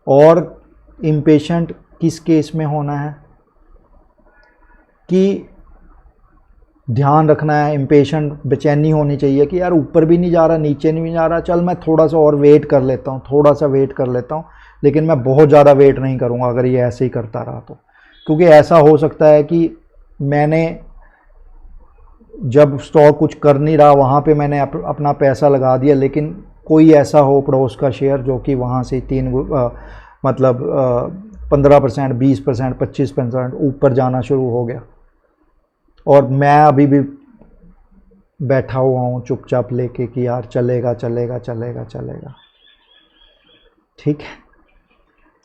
और इम्पेशेंट किस केस में होना है कि ध्यान रखना है, इम्पेशेंट बेचैनी होनी चाहिए कि यार ऊपर भी नहीं जा रहा नीचे नहीं जा रहा, चल मैं थोड़ा सा और वेट कर लेता हूँ, थोड़ा सा वेट कर लेता हूँ, लेकिन मैं बहुत ज़्यादा वेट नहीं करूँगा अगर ये ऐसे ही करता रहा तो। क्योंकि ऐसा हो सकता है कि मैंने जब स्टॉक कुछ कर नहीं रहा वहाँ पे मैंने अपना पैसा लगा दिया, लेकिन कोई ऐसा हो पड़ोस का शेयर जो कि वहाँ से 15%, 20%, 25% ऊपर जाना शुरू हो गया, और मैं अभी भी बैठा हुआ हूँ चुपचाप लेके कि यार चलेगा चलेगा चलेगा चलेगा। ठीक है।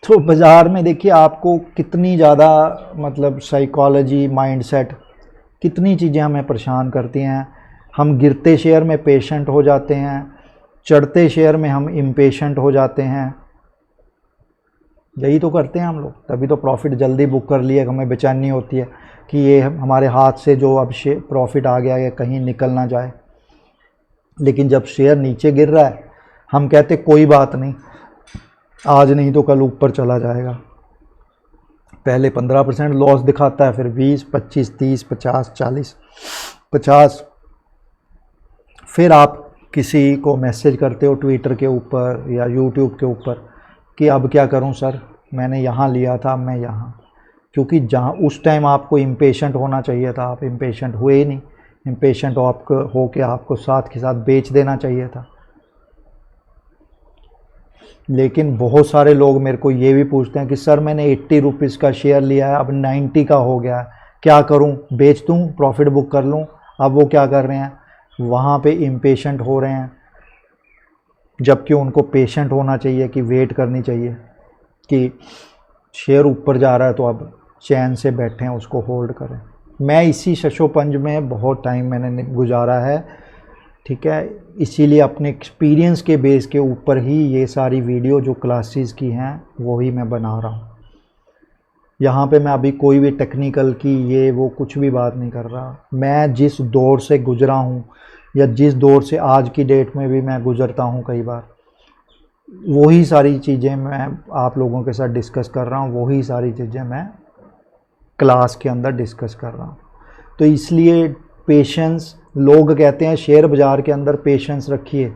तो बाज़ार में देखिए आपको कितनी ज़्यादा मतलब साइकोलॉजी, माइंडसेट, कितनी चीज़ें हमें परेशान करती हैं। हम गिरते शेयर में पेशेंट हो जाते हैं, चढ़ते शेयर में हम इम्पेशेंट हो जाते हैं। यही तो करते हैं हम लोग, तभी तो प्रॉफिट जल्दी बुक कर लिए, हमें बेचैनी होती है कि ये हमारे हाथ से जो अब प्रॉफिट आ गया है कहीं निकल ना जाए। लेकिन जब शेयर नीचे गिर रहा है हम कहते कोई बात नहीं, आज नहीं तो कल ऊपर चला जाएगा। पहले 15% लॉस दिखाता है, फिर 20, 25, 30, 50, 40, 50। फिर आप किसी को मैसेज करते हो ट्विटर के ऊपर या यूट्यूब के ऊपर कि अब क्या करूं सर, मैंने यहाँ लिया था, अब मैं यहाँ, क्योंकि जहाँ उस टाइम आपको इम्पेशेंट होना चाहिए था, आप इम्पेशेंट हुए ही नहीं। इम्पेशेंट हो के आपको साथ के साथ बेच देना चाहिए था। लेकिन बहुत सारे लोग मेरे को ये भी पूछते हैं कि सर मैंने 80 रुपीज़ का शेयर लिया है, अब 90 का हो गया है, क्या करूं, बेच दूं, प्रॉफिट बुक कर लूं। अब वो क्या कर रहे हैं, वहाँ पे इम्पेशेंट हो रहे हैं, जबकि उनको पेशेंट होना चाहिए कि वेट करनी चाहिए कि शेयर ऊपर जा रहा है तो अब चैन से बैठें, उसको होल्ड करें। मैं इसी शशोपंज में बहुत टाइम मैंने गुजारा है। ठीक है, इसीलिए अपने एक्सपीरियंस के बेस के ऊपर ही ये सारी वीडियो जो क्लासेस की हैं वही मैं बना रहा हूँ। यहाँ पे मैं अभी कोई भी टेक्निकल की ये वो कुछ भी बात नहीं कर रहा। मैं जिस दौर से गुजरा हूँ या जिस दौर से आज की डेट में भी मैं गुजरता हूँ कई बार, वही सारी चीज़ें मैं आप लोगों के साथ डिस्कस कर रहा हूँ, वही सारी चीज़ें मैं क्लास के अंदर डिस्कस कर रहा हूँ। तो इसलिए पेशेंस, लोग कहते हैं शेयर बाज़ार के अंदर पेशेंस रखिए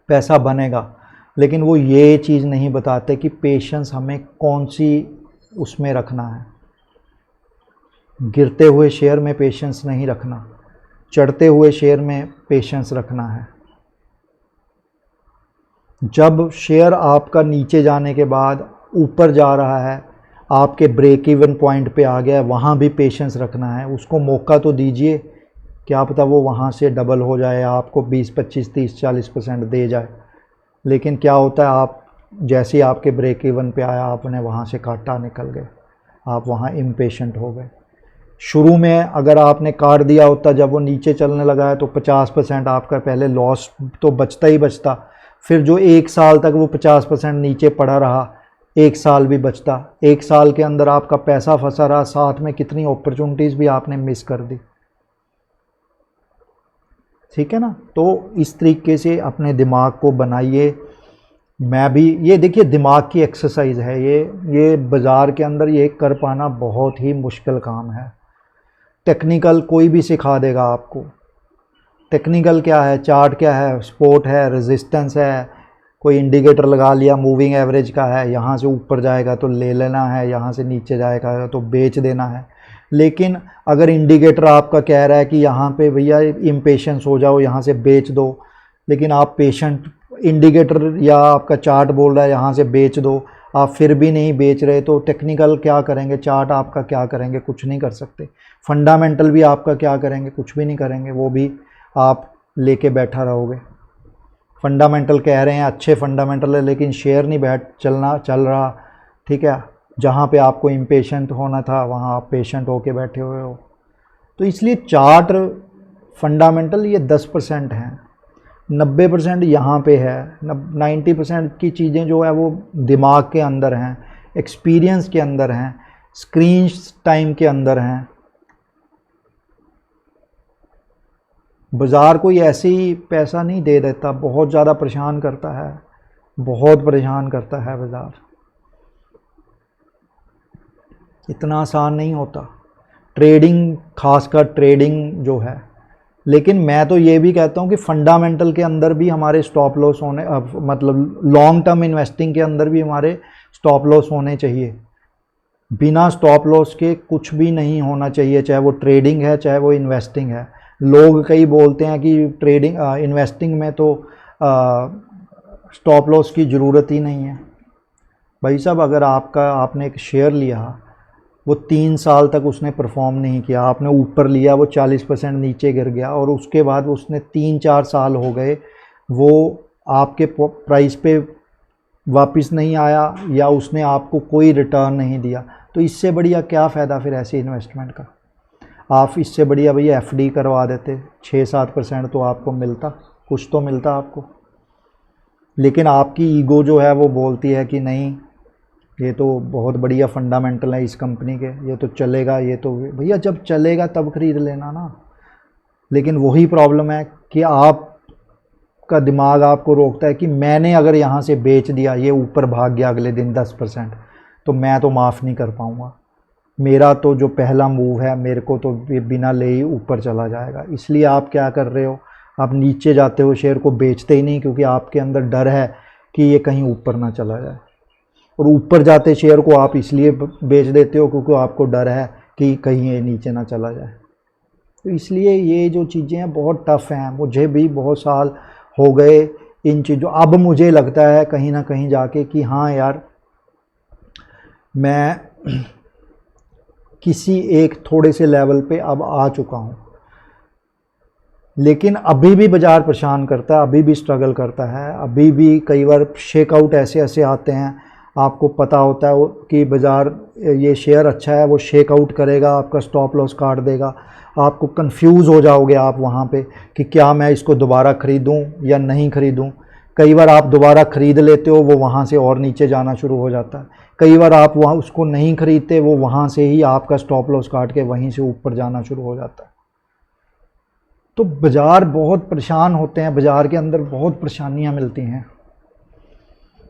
पैसा बनेगा, लेकिन वो ये चीज़ नहीं बताते कि पेशेंस हमें कौन सी उसमें रखना है। गिरते हुए शेयर में पेशेंस नहीं रखना, चढ़ते हुए शेयर में पेशेंस रखना है। जब शेयर आपका नीचे जाने के बाद ऊपर जा रहा है, आपके ब्रेक इवन पॉइंट पे आ गया है, वहाँ भी पेशेंस रखना है। उसको मौका तो दीजिए, क्या पता वो वहाँ से डबल हो जाए, आपको 20, 25, 30, 40% दे जाए। लेकिन क्या होता है, आप जैसे ही आपके ब्रेक इवन पे आया आपने वहाँ से काटा निकल गए, आप वहाँ इम्पेशेंट हो गए। शुरू में अगर आपने काट दिया होता जब वो नीचे चलने लगा है तो 50% आपका पहले लॉस तो बचता ही बचता, फिर जो 1 साल तक वो 50% नीचे पड़ा रहा, 1 साल भी बचता। 1 साल के अंदर आपका पैसा फंसा रहा, साथ में कितनी अपॉर्चुनिटीज़ भी आपने मिस कर दी। ठीक है ना। तो इस तरीके से अपने दिमाग को बनाइए। मैं भी ये देखिए दिमाग की एक्सरसाइज है, ये बाज़ार के अंदर ये कर पाना बहुत ही मुश्किल काम है। टेक्निकल कोई भी सिखा देगा आपको। टेक्निकल क्या है, चार्ट क्या है, सपोर्ट है, रेजिस्टेंस है, कोई इंडिकेटर लगा लिया मूविंग एवरेज का है, यहाँ से ऊपर जाएगा तो ले लेना है, यहाँ से नीचे जाएगा तो बेच देना है। लेकिन अगर इंडिकेटर आपका कह रहा है कि यहाँ पे भैया इम्पेशेंस हो जाओ, यहाँ से बेच दो, लेकिन आप पेशेंट, इंडिकेटर या आपका चार्ट बोल रहा है यहाँ से बेच दो, आप फिर भी नहीं बेच रहे, तो टेक्निकल क्या करेंगे, चार्ट आपका क्या करेंगे, कुछ नहीं कर सकते। फंडामेंटल भी आपका क्या करेंगे, कुछ भी नहीं करेंगे, वो भी आप लेके बैठा रहोगे। फंडामेंटल कह रहे हैं अच्छे फंडामेंटल है, लेकिन शेयर नहीं चल रहा, ठीक है। जहाँ पे आपको इम्पेशेंट होना था वहाँ आप पेशेंट होके बैठे हुए हो। तो इसलिए चार्ट फंडामेंटल ये 10% हैं, 90% यहाँ पे है। 90% की चीज़ें जो है वो दिमाग के अंदर हैं, एक्सपीरियंस के अंदर हैं, स्क्रीन टाइम के अंदर हैं। बाज़ार कोई ऐसे ही पैसा नहीं दे देता, बहुत ज़्यादा परेशान करता है, बहुत परेशान करता है बाज़ार, इतना आसान नहीं होता ट्रेडिंग, खासकर ट्रेडिंग जो है। लेकिन मैं तो ये भी कहता हूँ कि फंडामेंटल के अंदर भी हमारे स्टॉप लॉस होने, मतलब लॉन्ग टर्म इन्वेस्टिंग के अंदर भी हमारे स्टॉप लॉस होने चाहिए। बिना स्टॉप लॉस के कुछ भी नहीं होना चाहिए, चाहे वो ट्रेडिंग है चाहे वो इन्वेस्टिंग है। लोग कई बोलते हैं कि ट्रेडिंग इन्वेस्टिंग में तो स्टॉप लॉस की ज़रूरत ही नहीं है। भाई साहब, अगर आपने एक शेयर लिया, वो 3 साल तक उसने परफॉर्म नहीं किया, आपने ऊपर लिया वो 40% नीचे गिर गया, और उसके बाद उसने 3-4 साल हो गए वो आपके प्राइस पे वापस नहीं आया, या उसने आपको कोई रिटर्न नहीं दिया, तो इससे बढ़िया क्या फ़ायदा फिर ऐसे इन्वेस्टमेंट का। आप इससे बढ़िया भैया FD करवा देते, 6-7% तो आपको मिलता, कुछ तो मिलता आपको। लेकिन आपकी ईगो जो है वो बोलती है कि नहीं, ये तो बहुत बढ़िया फंडामेंटल है इस कंपनी के, ये तो चलेगा, ये तो भैया जब चलेगा तब खरीद लेना ना। लेकिन वही प्रॉब्लम है कि आपका दिमाग आपको रोकता है कि मैंने अगर यहाँ से बेच दिया, ये ऊपर भाग गया अगले दिन 10%, तो मैं तो माफ़ नहीं कर पाऊँगा, मेरा तो जो पहला मूव है मेरे को तो ये बिना ले ही ऊपर चला जाएगा। इसलिए आप क्या कर रहे हो, आप नीचे जाते हो, शेयर को बेचते ही नहीं, क्योंकि आपके अंदर डर है कि ये कहीं ऊपर ना चला जाए। और ऊपर जाते शेयर को आप इसलिए बेच देते हो क्योंकि आपको डर है कि कहीं ये नीचे ना चला जाए। तो इसलिए ये जो चीज़ें हैं बहुत टफ़ हैं, मुझे भी बहुत साल हो गए इन चीज़ों। अब मुझे लगता है कहीं ना कहीं जाके कि हाँ यार, मैं किसी एक थोड़े से लेवल पे अब आ चुका हूँ। लेकिन अभी भी बाज़ार परेशान करता है, अभी भी स्ट्रगल करता है, अभी भी कई बार शेकआउट ऐसे ऐसे आते हैं, आपको पता होता है कि बाज़ार ये शेयर अच्छा है, वो शेक आउट करेगा, आपका स्टॉप लॉस काट देगा, आपको कंफ्यूज हो जाओगे आप वहाँ पे कि क्या मैं इसको दोबारा ख़रीदूँ या नहीं ख़रीदूँ। कई बार आप दोबारा ख़रीद लेते हो, वो वहाँ से और नीचे जाना शुरू हो जाता है। कई बार आप वहाँ उसको नहीं ख़रीदते, वो वहाँ से ही आपका स्टॉप लॉस काट के वहीं से ऊपर जाना शुरू हो जाता है। तो बाज़ार बहुत परेशान होते हैं, बाज़ार के अंदर बहुत परेशानियाँ मिलती हैं।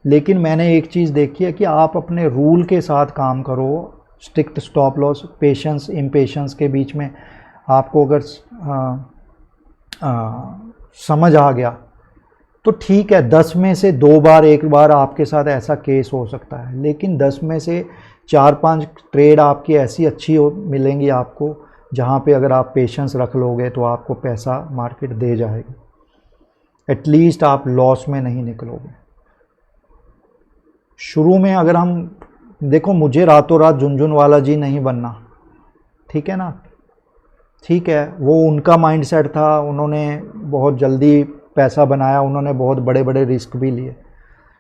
लेकिन मैंने एक चीज़ देखी है कि आप अपने रूल के साथ काम करो, strict stop loss, patience impatience के बीच में आपको अगर समझ आ गया तो ठीक है। 10 में से 2 बार, एक बार आपके साथ ऐसा केस हो सकता है, लेकिन 10 में से 4-5 ट्रेड आपकी ऐसी अच्छी मिलेंगी आपको, जहाँ पे अगर आप पेशेंस रख लोगे तो आपको पैसा मार्केट दे जाएगी। एटलीस्ट आप लॉस में नहीं निकलोगे। शुरू में अगर हम देखो, मुझे रातों रात झुनझुनवाला जी नहीं बनना, ठीक है ना, ठीक है, वो उनका माइंडसेट था, उन्होंने बहुत जल्दी पैसा बनाया, उन्होंने बहुत बड़े बड़े रिस्क भी लिए।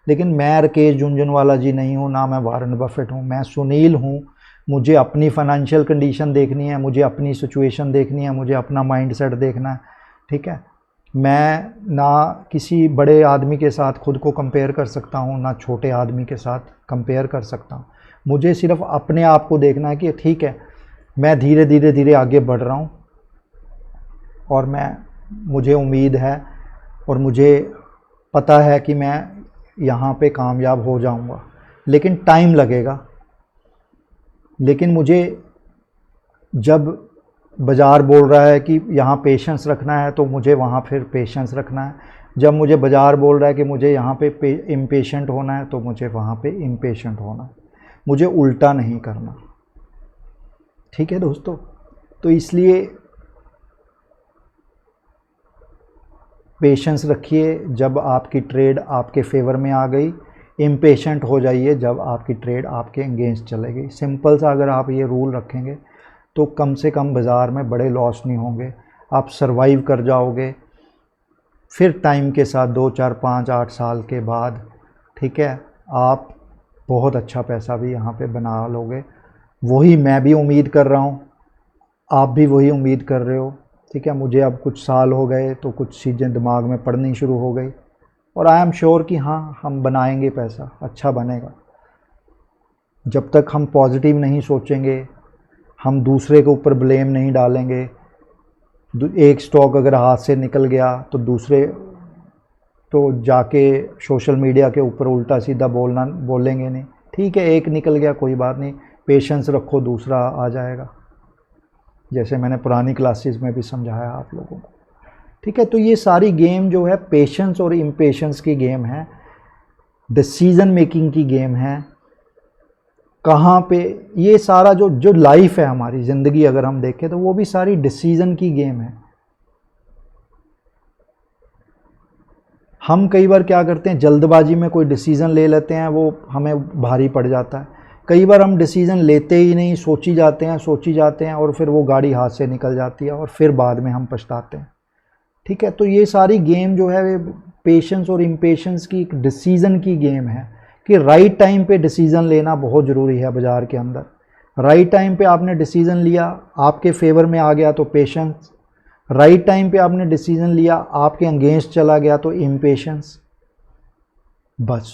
लेकिन मैं राकेश झुनझुनवाला जी नहीं हूँ, ना मैं वारन बफेट हूँ, मैं सुनील हूँ। मुझे अपनी फाइनेंशियल कंडीशन देखनी है, मुझे अपनी सिचुएशन देखनी है, मुझे अपना माइंडसेट देखना है, ठीक है। मैं ना किसी बड़े आदमी के साथ खुद को कंपेयर कर सकता हूँ, ना छोटे आदमी के साथ कंपेयर कर सकता हूँ। मुझे सिर्फ अपने आप को देखना है कि ठीक है, मैं धीरे धीरे आगे बढ़ रहा हूँ, और मुझे उम्मीद है और मुझे पता है कि मैं यहाँ पे कामयाब हो जाऊँगा, लेकिन टाइम लगेगा। लेकिन मुझे जब बाज़ार बोल रहा है कि यहाँ पेशेंस रखना है, तो मुझे वहाँ फिर पेशेंस रखना है। जब मुझे बाज़ार बोल रहा है कि मुझे यहाँ पे इम्पेशेंट होना है तो मुझे वहाँ पे इम्पेशेंट होना है, मुझे उल्टा नहीं करना। ठीक है दोस्तों, तो इसलिए पेशेंस रखिए जब आपकी ट्रेड आपके फेवर में आ गई, इम्पेशेंट हो जाइए जब आपकी ट्रेड आपके अगेंस्ट चले गई। सिंपल सा अगर आप ये रूल रखेंगे तो कम से कम बाज़ार में बड़े लॉस नहीं होंगे, आप सरवाइव कर जाओगे। फिर टाइम के साथ 2, 4, 5, 8 साल के बाद, ठीक है, आप बहुत अच्छा पैसा भी यहाँ पे बना लोगे। वही मैं भी उम्मीद कर रहा हूँ, आप भी वही उम्मीद कर रहे हो। ठीक है, मुझे अब कुछ साल हो गए तो कुछ चीज़ें दिमाग में पड़नी शुरू हो गई और आई एम श्योर कि हाँ, हम बनाएंगे पैसा, अच्छा बनेगा। जब तक हम पॉजिटिव नहीं सोचेंगे, हम दूसरे के ऊपर ब्लेम नहीं डालेंगे। एक स्टॉक अगर हाथ से निकल गया तो दूसरे तो जाके सोशल मीडिया के ऊपर उल्टा सीधा बोलेंगे नहीं। ठीक है, एक निकल गया कोई बात नहीं, पेशेंस रखो, दूसरा आ जाएगा, जैसे मैंने पुरानी क्लासेस में भी समझाया आप लोगों को। ठीक है, तो ये सारी गेम जो है पेशेंस और इम्पेशेंस की गेम है, डिसीजन मेकिंग की गेम है। कहाँ पे ये सारा जो लाइफ है, हमारी ज़िंदगी अगर हम देखें तो वो भी सारी डिसीजन की गेम है। हम कई बार क्या करते हैं, जल्दबाजी में कोई डिसीज़न ले लेते हैं, वो हमें भारी पड़ जाता है। कई बार हम डिसीज़न लेते ही नहीं, सोची जाते हैं और फिर वो गाड़ी हाथ से निकल जाती है और फिर बाद में हम पछताते हैं। ठीक है, तो ये सारी गेम जो है पेशेंस और इम्पेशेंस की एक डिसीज़न की गेम है कि राइट टाइम पे डिसीज़न लेना बहुत ज़रूरी है बाज़ार के अंदर। राइट टाइम पे आपने डिसीज़न लिया, आपके फेवर में आ गया तो पेशेंस। राइट टाइम पे आपने डिसीज़न लिया, आपके अगेंस्ट चला गया तो इम्पेशेंस। बस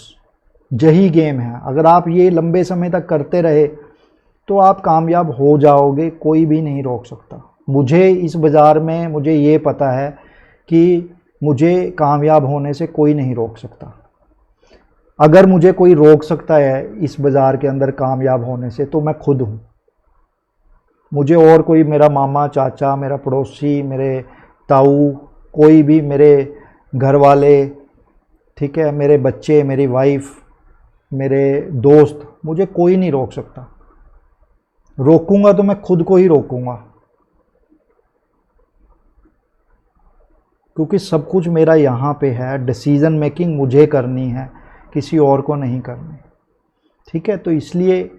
यही गेम है। अगर आप ये लंबे समय तक करते रहे तो आप कामयाब हो जाओगे, कोई भी नहीं रोक सकता। मुझे इस बाज़ार में मुझे ये पता है कि मुझे कामयाब होने से कोई नहीं रोक सकता। अगर मुझे कोई रोक सकता है इस बाज़ार के अंदर कामयाब होने से तो मैं खुद हूँ। मुझे और कोई, मेरा मामा, चाचा, मेरा पड़ोसी, मेरे ताऊ, कोई भी, मेरे घर वाले, ठीक है, मेरे बच्चे, मेरी वाइफ, मेरे दोस्त, मुझे कोई नहीं रोक सकता। रोकूंगा तो मैं खुद को ही रोकूंगा, क्योंकि सब कुछ मेरा यहाँ पे है। डिसीज़न मेकिंग मुझे करनी है, किसी और को नहीं करनी। ठीक है, तो इसलिए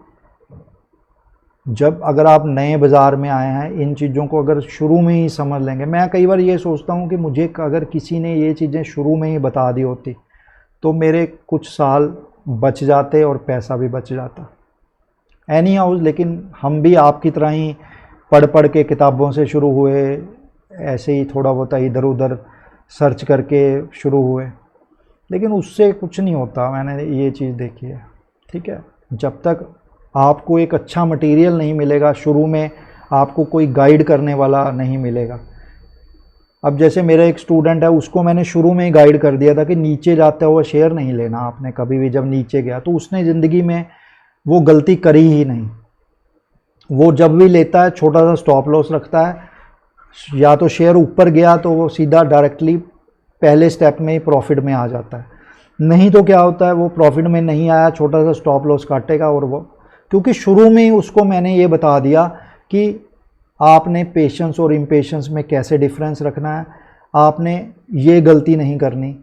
जब अगर आप नए बाज़ार में आए हैं, इन चीज़ों को अगर शुरू में ही समझ लेंगे। मैं कई बार ये सोचता हूँ कि मुझे अगर किसी ने ये चीज़ें शुरू में ही बता दी होती तो मेरे कुछ साल बच जाते और पैसा भी बच जाता। एनी हाउस, लेकिन हम भी आपकी तरह ही पढ़ के किताबों से शुरू हुए, ऐसे ही थोड़ा बहुत इधर उधर सर्च करके शुरू हुए, लेकिन उससे कुछ नहीं होता। मैंने ये चीज़ देखी है। ठीक है, जब तक आपको एक अच्छा मटेरियल नहीं मिलेगा, शुरू में आपको कोई गाइड करने वाला नहीं मिलेगा। अब जैसे मेरा एक स्टूडेंट है, उसको मैंने शुरू में ही गाइड कर दिया था कि नीचे जाते हुए शेयर नहीं लेना आपने कभी भी। जब नीचे गया तो उसने ज़िंदगी में वो गलती करी ही नहीं। वो जब भी लेता है छोटा सा स्टॉप लॉस रखता है, या तो शेयर ऊपर गया तो वो सीधा डायरेक्टली पहले स्टेप में ही प्रॉफिट में आ जाता है। नहीं तो क्या होता है, वो प्रॉफिट में नहीं आया, छोटा सा स्टॉप लॉस काटेगा। और वो, क्योंकि शुरू में ही उसको मैंने ये बता दिया कि आपने पेशेंस और इम्पेशेंस में कैसे डिफरेंस रखना है, आपने ये गलती नहीं करनी।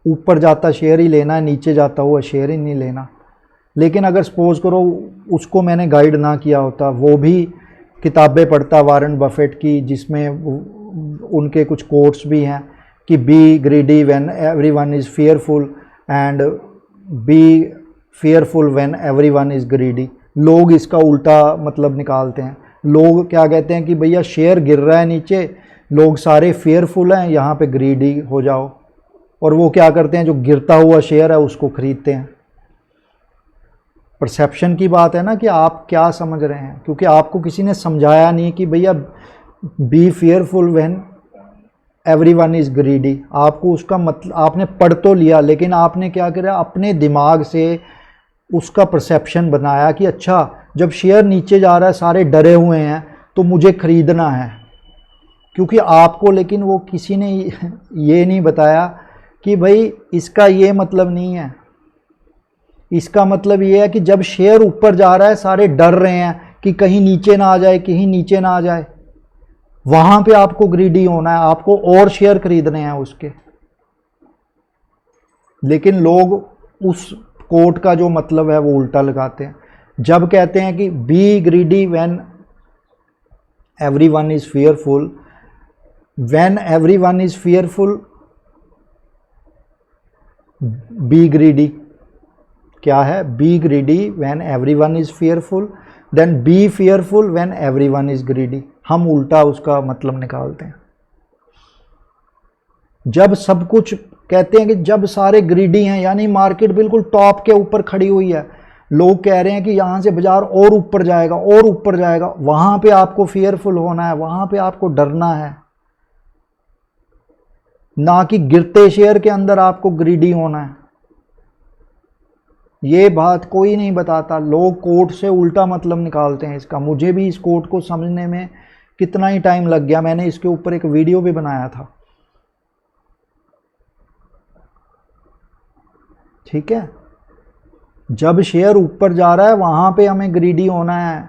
ऊपर जाता शेयर ही लेना है, नीचे जाता हुआ शेयर ही नहीं लेना। लेकिन अगर सपोज करो उसको मैंने गाइड ना किया होता, वो भी किताबें पढ़ता वारेन बफेट की, जिसमें उनके कुछ कोट्स भी हैं कि be greedy when everyone is fearful and B fearful when everyone is greedy. लोग इसका उल्टा मतलब निकालते हैं। लोग क्या कहते हैं कि भैया शेयर गिर रहा है नीचे, लोग सारे फेयरफुल हैं, यहाँ पे ग्रीडी हो जाओ। और वो क्या करते हैं, जो गिरता हुआ शेयर है उसको खरीदते हैं। परसेप्शन की बात है ना कि आप क्या समझ रहे हैं, क्योंकि आपको किसी ने समझाया नहीं कि भैया B fearful when everyone is greedy. आपको उसका मतलब, आपने पढ़ तो लिया, लेकिन आपने क्या करा, अपने दिमाग से उसका परसेप्शन बनाया कि अच्छा जब शेयर नीचे जा रहा है, सारे डरे हुए हैं, तो मुझे ख़रीदना है। क्योंकि आपको, लेकिन वो किसी ने ये नहीं बताया कि भाई इसका ये मतलब नहीं है, इसका मतलब ये है कि जब शेयर ऊपर जा रहा है सारे डर रहे हैं कि कहीं नीचे ना आ जाए, कहीं नीचे ना आ जाए, वहां पे आपको ग्रीडी होना है, आपको और शेयर खरीदने हैं उसके। लेकिन लोग उस कोट का जो मतलब है वो उल्टा लगाते हैं। जब कहते हैं कि be greedy when everyone is fearful, when everyone is fearful be greedy, क्या है? Be greedy when everyone is fearful, then be fearful when everyone is greedy. हम उल्टा उसका मतलब निकालते हैं। जब सब कुछ कहते हैं कि जब सारे ग्रीडी हैं, यानी मार्केट बिल्कुल टॉप के ऊपर खड़ी हुई है, लोग कह रहे हैं कि यहां से बाजार और ऊपर जाएगा और ऊपर जाएगा, वहां पे आपको फियरफुल होना है, वहां पे आपको डरना है, ना कि गिरते शेयर के अंदर आपको ग्रीडी होना है। ये बात कोई नहीं बताता, लोग कोट से उल्टा मतलब निकालते हैं इसका। मुझे भी इस कोट को समझने में कितना ही टाइम लग गया, मैंने इसके ऊपर एक वीडियो भी बनाया था। ठीक है, जब शेयर ऊपर जा रहा है वहां पे हमें ग्रीडी होना है,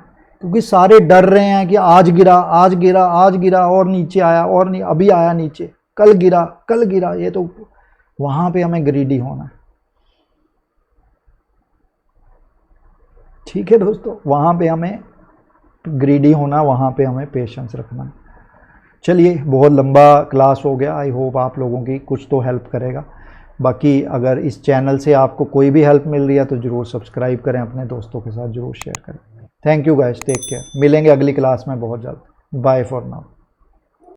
क्योंकि सारे डर रहे हैं कि आज गिरा आज गिरा आज गिरा और नीचे आया और नहीं, अभी आया नीचे, कल गिरा, ये तो वहां पे हमें ग्रीडी होना है। ठीक है दोस्तों, वहां पे हमें ग्रीडी होना, वहां पे हमें पेशेंस रखना है। चलिए, बहुत लंबा क्लास हो गया, आई होप आप लोगों की कुछ तो हेल्प करेगा। बाकी अगर इस चैनल से आपको कोई भी हेल्प मिल रही है तो ज़रूर सब्सक्राइब करें, अपने दोस्तों के साथ ज़रूर शेयर करें। Thank you guys, take care, मिलेंगे अगली क्लास में बहुत जल्द। Bye for now.